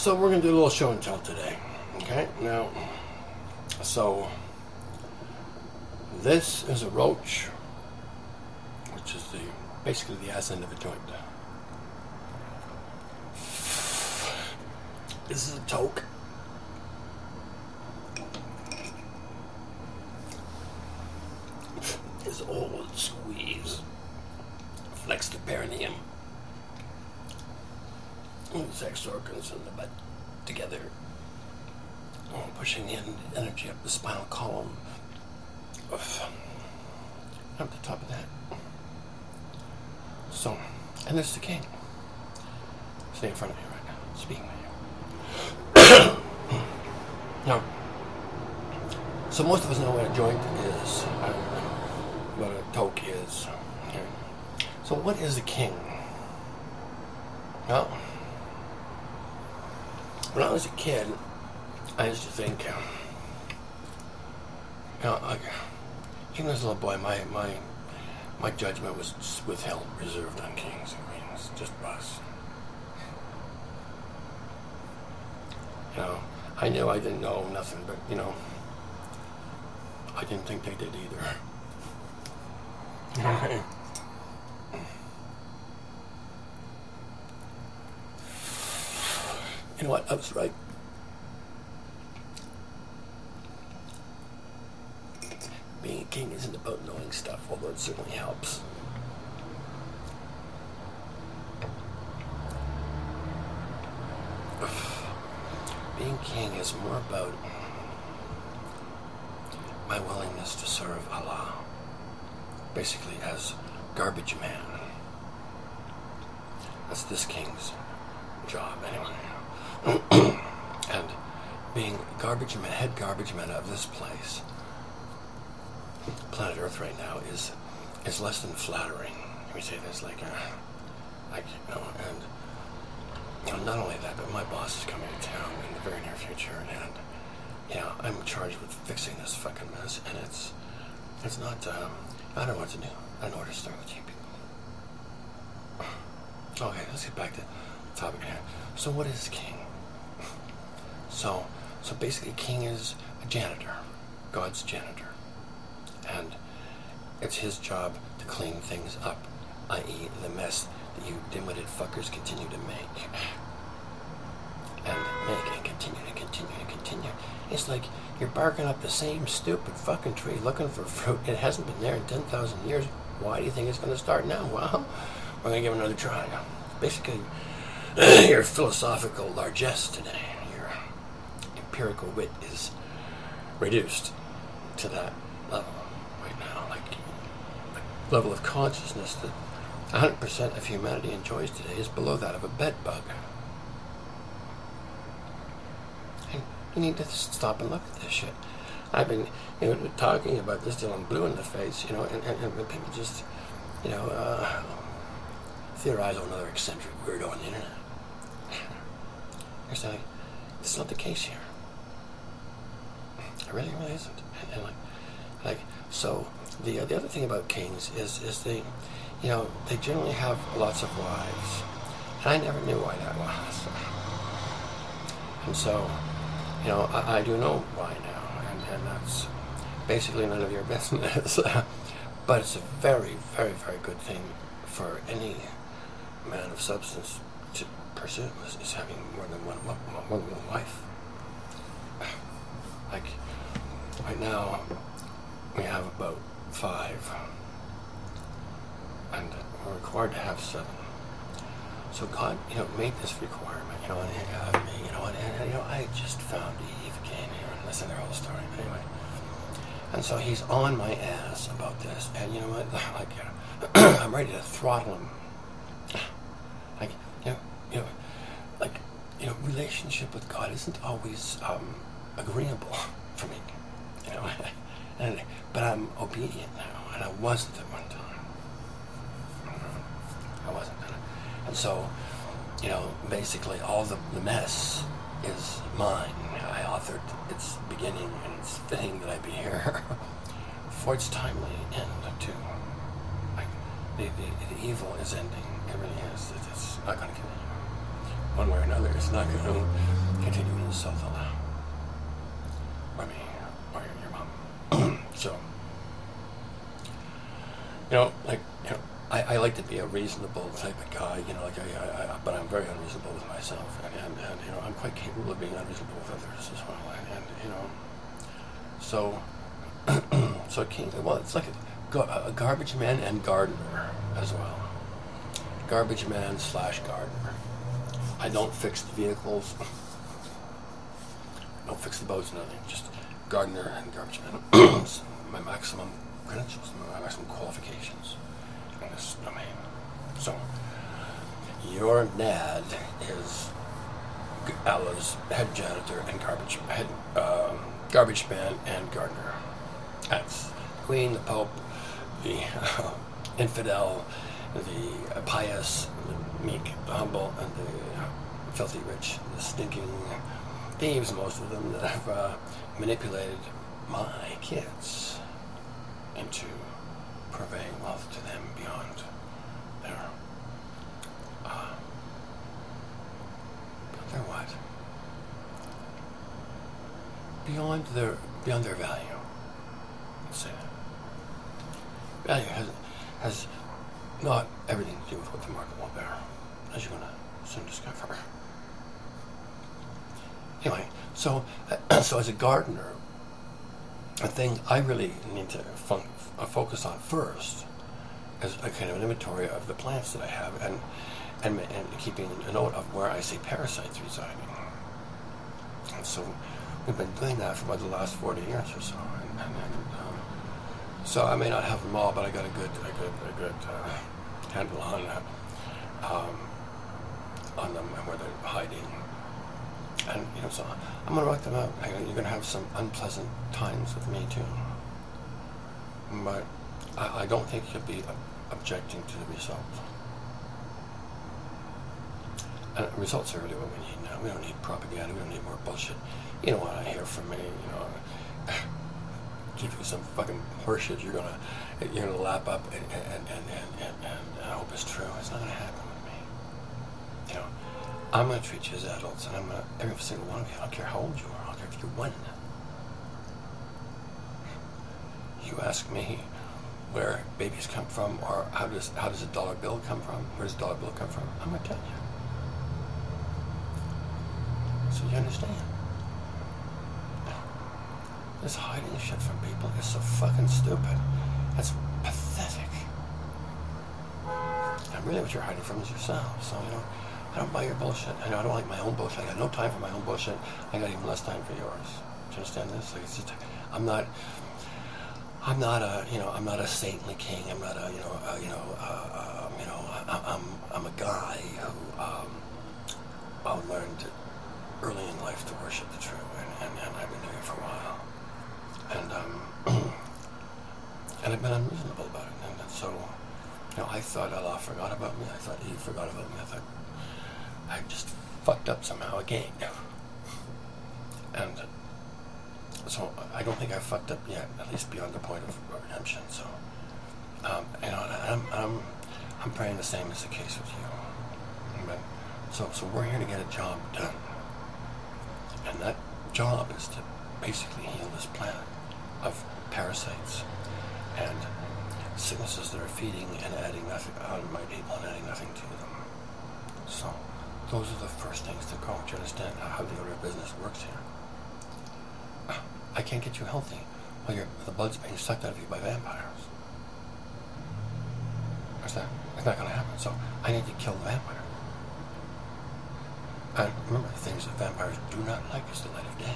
So we're going to do a little show and tell today. Okay, now, so this is a roach, which is basically the ass end of a joint. This is a toke. This old squeeze. Flex the perineum. And the sex organs and the butt together. Pushing the energy up the spinal column. Up the top of that. So, and this is the king. Sitting in front of me right now, speaking with you. Now, so most of us know what a joint is, what a toke is. Okay. So what is the king? Well, when I was a kid, I used to think, even as a little boy, my judgment was withheld, reserved on kings and queens, just us. I knew I didn't know nothing, but, I didn't think they did either. You know what? I was right. Being a king isn't about knowing stuff, although it certainly helps. Being king is more about my willingness to serve Allah, basically as garbage man. That's this king's job, anyway. And being garbage man, head garbage man of this place, planet Earth right now, is less than flattering. Let me say this, and not only that, but my boss is coming to town in the very near future, and I'm charged with fixing this fucking mess, and it's not. I don't know what to do. I don't know where to start with you people. Okay, let's get back to the topic here. So what is king? So basically, king is a janitor, God's janitor. And it's his job to clean things up, i.e. the mess that you dim-witted fuckers continue to make. And make and continue and continue and continue. It's like you're barking up the same stupid fucking tree looking for fruit. It hasn't been there in 10,000 years. Why do you think it's going to start now? Well, we're going to give it another try. Basically, your philosophical largesse today, your empirical wit is reduced to that level. The level of consciousness that 100% of humanity enjoys today is below that of a bed bug. And you need to stop and look at this shit. I've been, talking about this till I'm blue in the face, and people just, theorize on another eccentric weirdo on the internet. You're saying, it's not the case here. It really isn't. And so the other thing about kings is they, they generally have lots of wives, and I never knew why that was. And so, I do know why now, and that's basically none of your business. But it's a very, very, very good thing for any man of substance to pursue is having more than one wife. Like right now, we have about 5, and we're required to have 7. So God, made this requirement, and I just found Eve again here, and listen to the whole story, anyway. And so he's on my ass about this, and you know what, I'm ready to throttle him. Relationship with God isn't always agreeable for me, but I'm obedient now, and I wasn't at one time. I wasn't. And so, basically all the mess is mine. I authored its beginning, and it's fitting that I be here for its timely end, too. The evil is ending. It really is. It's not going to continue. one way or another, is not going to continue to insult Allah. Or me, or your mom. So, I like to be a reasonable type of guy, but I'm very unreasonable with myself, and I'm quite capable of being unreasonable with others as well, so king, well, it's like a garbage man and gardener as well. Garbage man / gardener. I don't fix the vehicles, don't fix the boats, nothing, just gardener and garbage man. My maximum credentials, my maximum qualifications in this domain. So, your dad is Allah's head janitor and garbage man and gardener. That's the Queen, the Pope, the infidel, the pious, the meek, the humble, and the filthy rich, the stinking thieves, most of them, that have manipulated my kids into purveying wealth to them beyond their what? Beyond their value. Let's say that. Value has not everything to do with what the market will bear, as you're going to soon discover. Anyway, so as a gardener, a thing I really need to focus on first is a kind of an inventory of the plants that I have, and keeping a note of where I see parasites residing. And so we've been doing that for about the last 40 years or so. So I may not have them all, but I got a good handle on them and where they're hiding. And so I'm gonna work them out. You're gonna have some unpleasant times with me too. But I don't think you'll be objecting to the result. And results are really what we need now. We don't need propaganda. We don't need more bullshit. You don't want to hear from me. Give you some fucking horseshit you're gonna lap up and hope it's true. It's not gonna happen with me. I'm gonna treat you as adults, and every single one of you. I don't care how old you are. I don't care if you're one. You ask me where babies come from, or how does a dollar bill come from? Where does a dollar bill come from? I'm gonna tell you. So you understand? This hiding shit from people is so fucking stupid. That's pathetic. And really what you're hiding from is yourself. So, I don't buy your bullshit. I don't like my own bullshit. I got no time for my own bullshit. I got even less time for yours. Do you understand this? Like, it's just, I'm not a saintly king. I'm not I'm a guy who learned early in life to worship the true, and I've been doing it for a while. And I've been unreasonable about it. And so, I thought Allah forgot about me. I thought He forgot about me. I thought I just fucked up somehow again. And so I don't think I've fucked up yet, at least beyond the point of redemption. So, I'm praying the same is the case with you. But, so we're here to get a job done. And that job is to basically heal this planet of parasites and sicknesses that are feeding and adding nothing on my people and adding nothing to them. So those are the first things to go. Do you understand how the order of business works here? I can't get you healthy while the blood's being sucked out of you by vampires. Understand? It's not going to happen. So I need to kill the vampire. And remember, the things that vampires do not like is the light of day.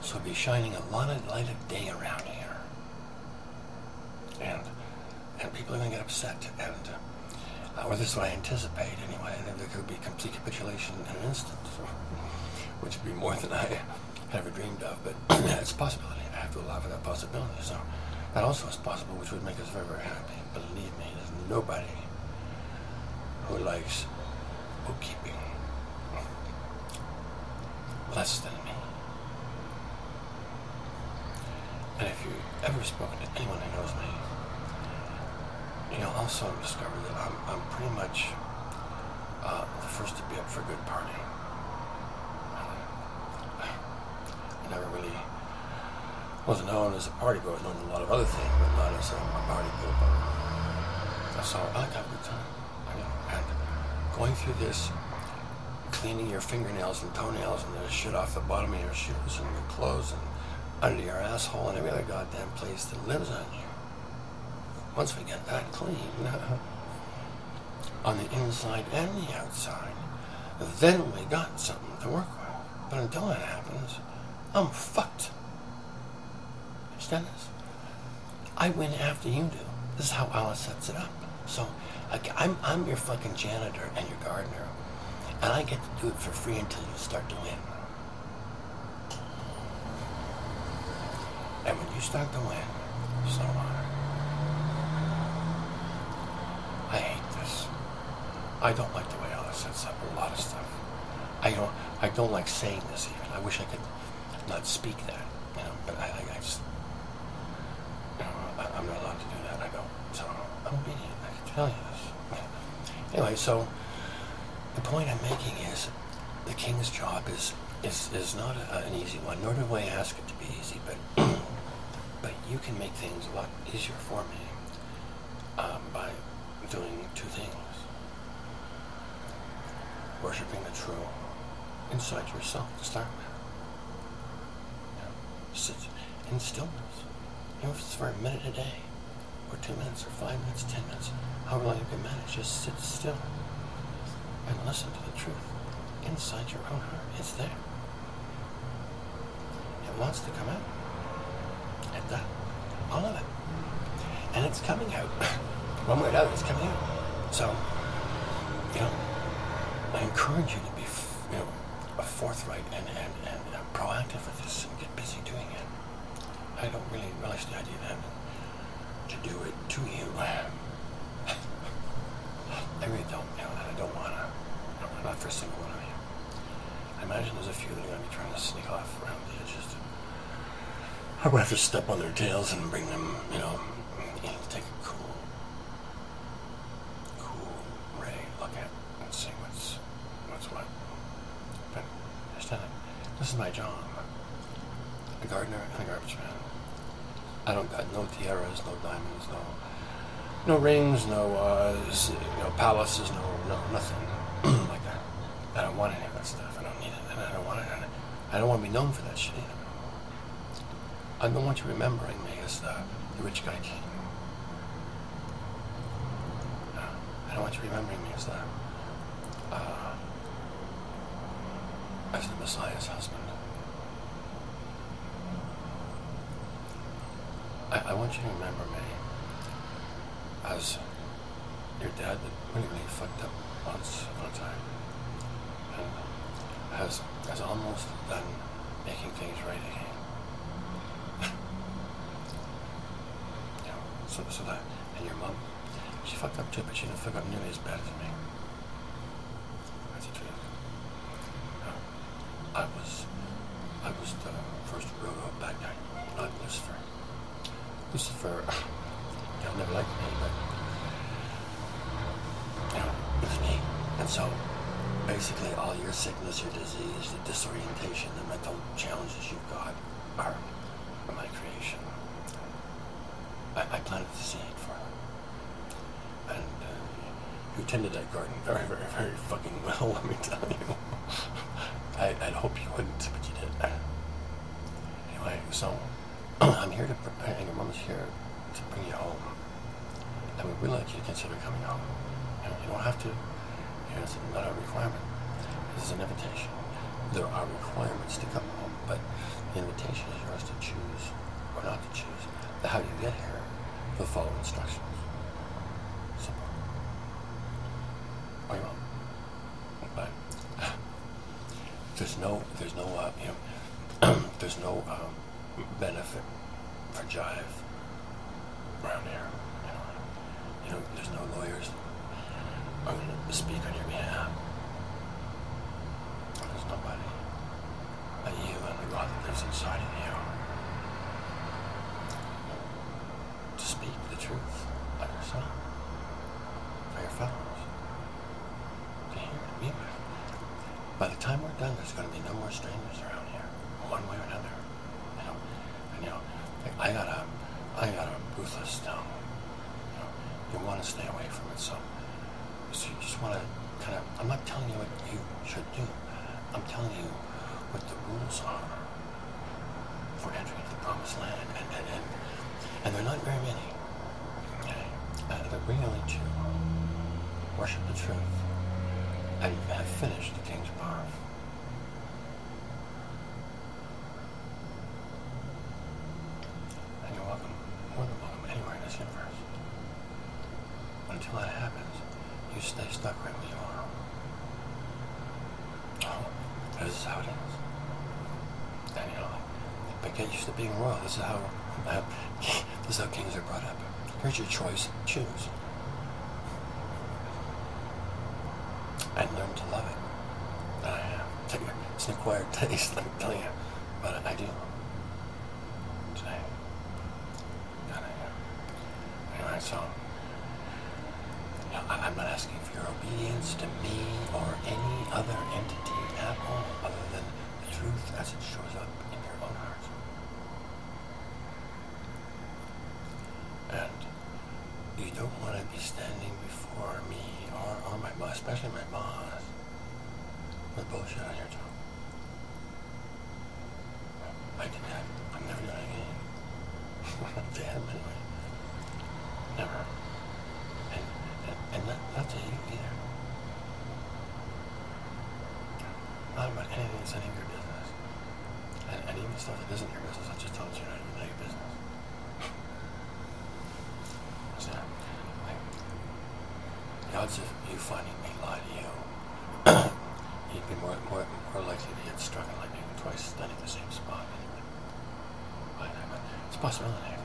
So be shining a lot of light of day around here. And people are going to get upset. And, or this is what I anticipate anyway. And there could be complete capitulation in an instant. Which would be more than I ever dreamed of. But it's a possibility. I have to allow for that possibility. So that also is possible, which would make us very, very happy. Believe me, there's nobody who likes bookkeeping less than me. And if you've ever spoken to anyone who knows me, you'll also discover that I'm pretty much, 99% the first to be up for a good party. I never really wasn't known as a party boy. I was known as a lot of other things, but not as a party boy. So I like to have a good time. And going through this, cleaning your fingernails and toenails and the shit off the bottom of your shoes and your clothes and under your asshole and every other goddamn place that lives on you. Once we get that clean, on the inside and the outside, then we got something to work with. But until that happens, I'm fucked. Understand this? I win after you do. This is how Allah sets it up. So I'm your fucking janitor and your gardener, and I get to do it for free until you start to win. And when you start to win, so on. I hate this. I don't like the way Allah sets up a lot of stuff. I don't like saying this even. I wish I could not speak that, but I just, I'm not allowed to do that. I don't. So I'm obedient. I can tell you this. Anyway, so the point I'm making is the king's job is not an easy one, nor do I ask it to be easy, but but you can make things a lot easier for me by doing two things. Worshipping the true inside yourself to start with. Sit in stillness. If it's for a minute a day, or 2 minutes, or 5 minutes, 10 minutes, however long you can manage, just sit still and listen to the truth inside your own heart. It's there. It wants to come out. And that, all of it. And it's coming out. One way or another, it's coming out. So, I encourage you to be, forthright and proactive with this and get busy doing it. I don't really relish the idea that to do it to you. I really don't, and I don't want to. Not for a single one of you. I imagine there's a few that are going to be trying to sneak off around the edges. I would have to step on their tails and bring them, take a cool ray look at and see what's what. But understand it. This is my job. A gardener and a garbage man. I don't got no tiaras, no diamonds, no rings, no palaces, no nothing like that. I don't want any of that stuff. I don't need it, and I don't want it. I don't want to be known for that shit either. I don't want you remembering me as the rich guy king. I don't want you remembering me as the Messiah's husband. I want you to remember me as your dad that really fucked up once upon a time and has almost done making things right again. So that, and your mom, she fucked up too, but she didn't fuck up nearly as bad as me. That's the truth. I was the first roto bad guy, not Lucifer. Lucifer, never liked me, but it was me. And so, basically, all your sickness, your disease, the disorientation, the mental challenges you've got are my creation. I planted the seed for them. And you tended that garden very, very, very fucking well, let me tell you. I'd hope you wouldn't, but you did. Anyway, so I'm here and your mom's here to bring you home. I would really like you to consider coming home. You don't have to. It's not a requirement. This is an invitation. There are requirements to come home, but the invitation is yours to choose or not to choose. How do you get here? You'll follow instructions. Simple. Or you won't. But there's no benefit for jive around here. There's no lawyers are going to speak on your behalf. There's nobody but you and the God that lives inside of you to speak the truth by yourself, for your fellows, to hear I got a ruthless tongue. You want to stay away from it, so you just want to kind of, I'm not telling you what you should do. I'm telling you what the rules are for entering into the promised land, and they're not very many. Okay, they're really only two. Worship the truth, and have finished the king's power. And you're welcome, more than welcome, anywhere in this universe. Until that happens, you stay stuck right where you are. Oh, this is how it is. And but get used to being royal. This is how kings are brought up. Here's your choice. Choose. And learn to love it. It's an acquired taste, let me tell you. But I do. Today. Anyway, so I'm not asking for your obedience to me or any other entity at all, other than the truth as it shows up in your own heart. And you don't want to be standing before me or my boss, especially my boss, with bullshit on your tongue. I did that. I'm never doing it again. To him anyway. Never. And not to you either. Not about anything that's any of your business. And even stuff that isn't your business, I'll just tell you not your business. So, the odds of you finding me lie to you, you'd be more likely to get struck in lightning twice than in the same spot anyway. But it's a possibility.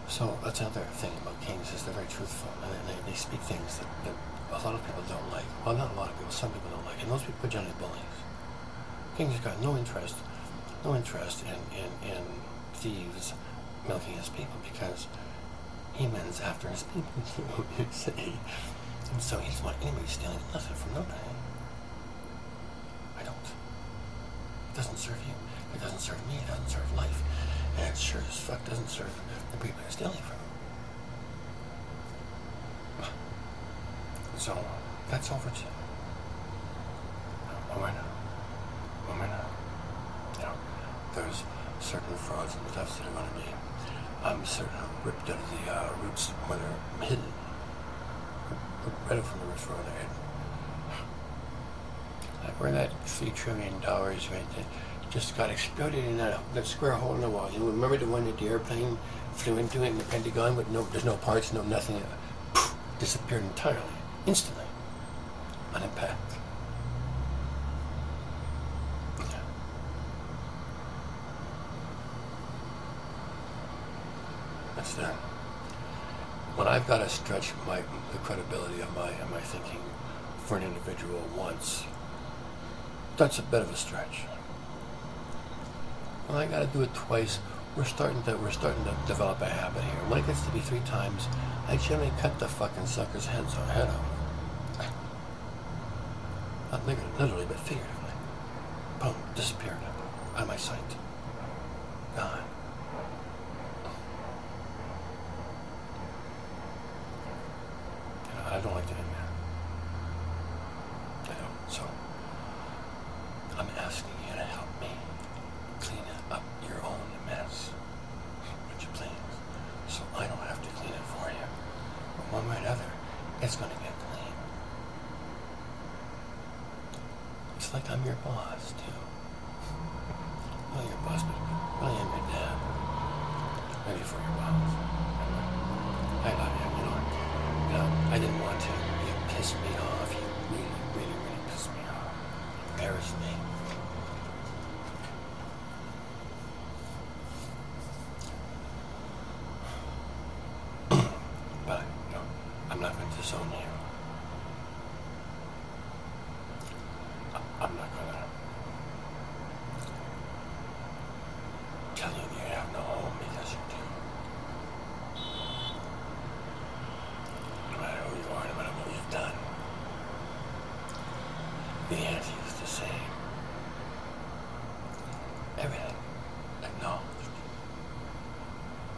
So that's another thing about kings, is they're very truthful, and they speak things that a lot of people don't like. Well, not a lot of people, some people don't like, and those people are generally bullies. Kings have got no interest in thieves milking his people, because he mends after his people, you see. And so he doesn't want anybody stealing nothing from nobody. I don't. It doesn't serve you. It doesn't serve me. It doesn't serve life. And it sure as fuck doesn't serve the people you're stealing from. So, that's over to you. Oh, I know. Oh, I know. There's certain frauds and stuff that are going to be, I'm certain, ripped out of the roots where they're hidden. Right up from the roots where they're hidden. Like where that $3 trillion right there just got exploded in that square hole in the wall. You remember the one that the airplane flew into it in the Pentagon with there's no parts, no nothing, disappeared entirely, instantly, on impact. Yeah. That's that. When I've got to stretch the credibility of my thinking for an individual once, that's a bit of a stretch. When I got to do it twice, we're starting to develop a habit here. When it gets to be 3 times, I generally cut the fucking sucker's head off. Not literally, but figuratively. Boom, disappeared out of my sight. Gone. I don't like doing that. I don't. So, I'm asking you to help me clean up your own mess. Would you please? So I don't have to clean it for you. But one way or another, it's going to get clean. It's like I'm your boss, too. Not your boss, but really I'm your dad. Maybe for your boss. I love you, I didn't want to. You pissed me off. You really, really, really pissed me off. Embarrassed me. But, I'm not going to disown you. I'm not going to tell you you have no home, because you do. No matter who you are, no matter what you've done, the ante is the same.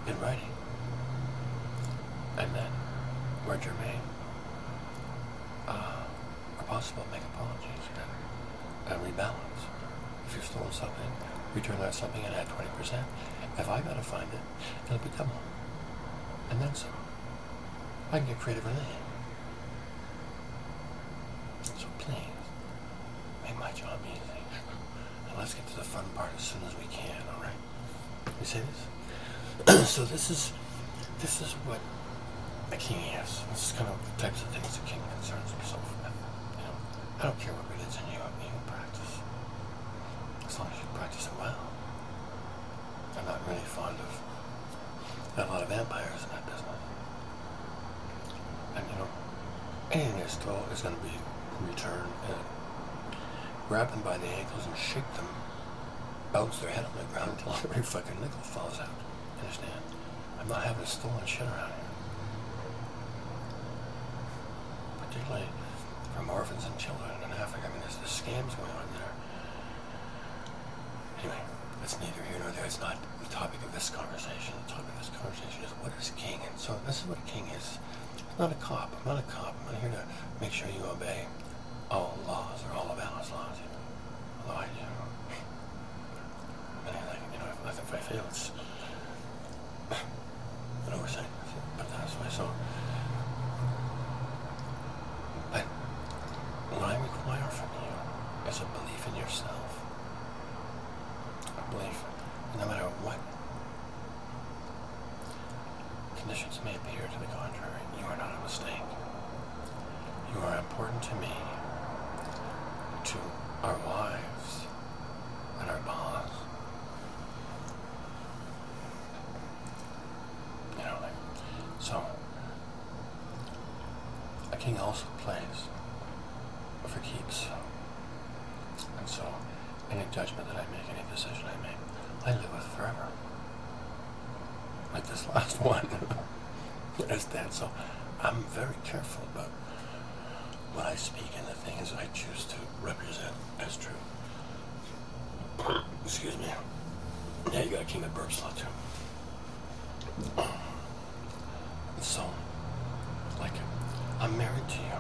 in writing. And then, where germane, where possible, make apologies and rebalance. If you've stolen something, return that something and add 20%. If I gotta find it, it'll be double. And then some. I can get creative with anything. So please, make my job easy. And let's get to the fun part as soon as we can, alright? We say this? So this is what a king is. This is kind of the types of things a king concerns himself with. You know, I don't care what religion you practice, as long as you practice it well. I'm not really fond of a lot of vampires in that business. And you know, anything they stole is going to be returned. And grab them by the ankles and shake them, bounce their head on the ground until every fucking nickel falls out. Understand? I'm not having stolen shit around here. Particularly from orphans and children in Africa. I mean, there's scams going on there. Anyway, that's neither here nor there. It's not the topic of this conversation. The topic of this conversation is what is a king? And so this is what a king is. It's not a cop. I'm not a cop. I'm not here to make sure you obey all laws or all of Allah's laws. You know? Although I do. And you know, if I fail, it's an oversight. Put that this way. So, but what I require from you is a belief in yourself. A belief, no matter what conditions may appear to the contrary, you are not a mistake. You are important to me, to our wives, and our bonds. You know, so a king also plays for keeps. And so any judgment that I make, any decision I make, I live with forever. Like this last one. You understand? So I'm very careful about what I speak and the things I choose to represent as true. Excuse me. Yeah, you got a king that burps a lot too. So, like, I'm married to you,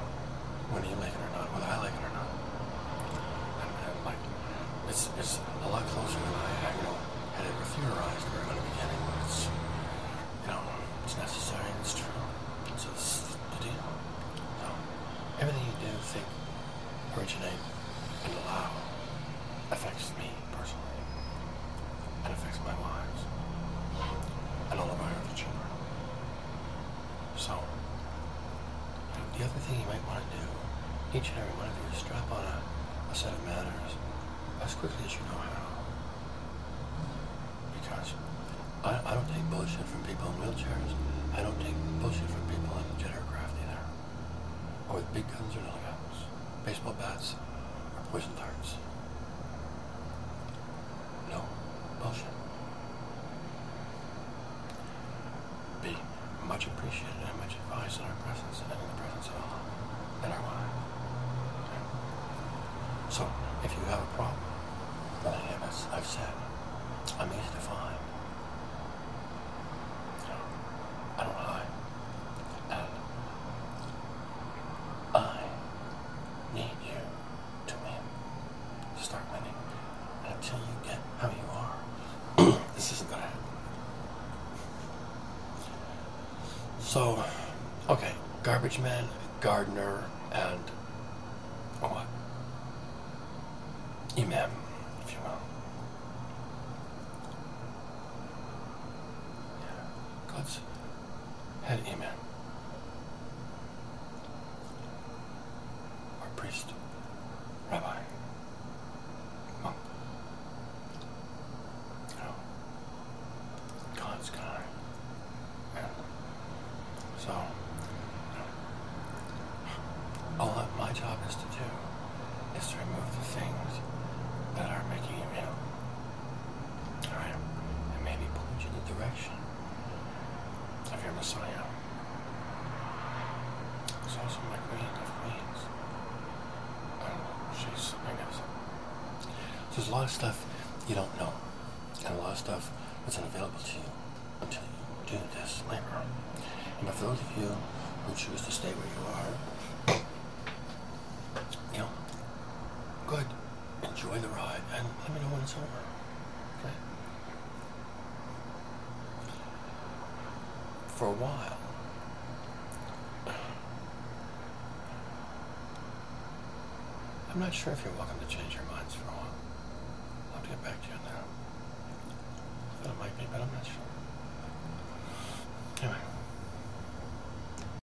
whether you like it or not, whether I like it or not. And like, it's a lot closer than I had ever theorized from the beginning, but it's, you know, it's necessary and it's true. So this is the deal. So, everything you do, think, originate, and allow affects me personally, and affects my wives, and all of our other children. So, the other thing you might want to do, each and every one of you, is strap on a set of manners as quickly as you know how. Because I don't take bullshit from people in wheelchairs. I don't take bullshit from people in jet aircraft either. Or with big guns or little guns. Baseball bats or poison darts. No bullshit. Be much appreciated and much advised in our presence and in the presence of Allah and our wives. Okay? So, if you have a problem with any of us, I've said, I'm easy to find. You know, I don't hide. And I need you to win. Start winning. And until you get how you are, this isn't going to happen. So, okay, garbage man, gardener, and what? Imam, if you will. Yeah. God's head imam. Or priest, rabbi, monk. You know, God's guy. And so, all that my job is to do is to remove the things that are making you ill. Alright? And maybe point you in the direction of your Messiah. It's also my queen of queens. And she's magnificent. So there's a lot of stuff you don't know. And a lot of stuff that's unavailable to you until you do this labor. And for those of you who choose to stay where you are, you know, good. Enjoy the ride and let me know when it's over. Okay? For a while, I'm not sure if you're welcome to change your minds for a while. I'll have to get back to you on that. But it might be, but I'm not sure. Anyway.